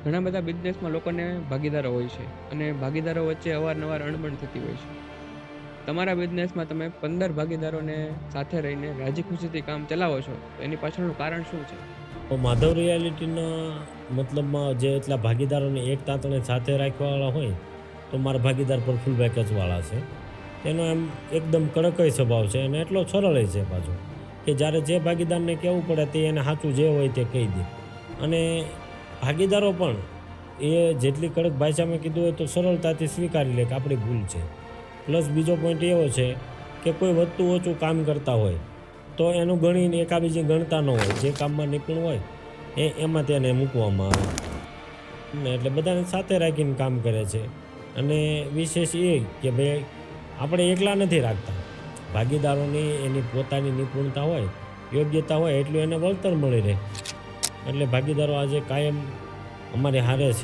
ઘણા બધા બિઝનેસમાં લોકોને ભાગીદારો હોય છે અને ભાગીદારો વચ્ચે અવારનવાર અણબણ થતી હોય છે. તમારા બિઝનેસમાં તમે 15 ભાગીદારોને સાથે રહીને રાજી ખુશીથી કામ ચલાવો છો, તો એની પાછળનું કારણ શું છે? તો માધવ રિયાલિટીના મતલબમાં જે એટલા ભાગીદારોને એક તાંતણે સાથે રાખવાવાળા હોય, તો મારા ભાગીદાર પર ફૂલ પેકેજવાળા છે. તેનો એમ એકદમ કડકય સ્વભાવ છે અને એટલો સરળય છે પાછો, કે જ્યારે જે ભાગીદારને કહેવું પડે તે એને સાચું જે હોય તે કહી દે. અને ભાગીદારો પણ એ જેટલી કડક ભાષામાં કીધું હોય તો સરળતાથી સ્વીકારી લે કે આપણી ભૂલ છે. પ્લસ બીજો પોઈન્ટ એવો છે કે કોઈ વધતું ઓછું કામ કરતા હોય તો એનું ગણીને એકાબીજી ગણતા ન હોય, જે કામમાં નિપુણ હોય એમાં તેને મૂકવામાં આવે. ને એટલે બધાને સાથે રાખીને કામ કરે છે. અને વિશેષ એ કે ભાઈ આપણે એકલા નથી રાખતા, ભાગીદારોની એની પોતાની નિપુણતા હોય, યોગ્યતા હોય એટલું એને વળતર મળી રહે. એટલે ભાગીદારો આજે કાયમ અમારે હારે છે.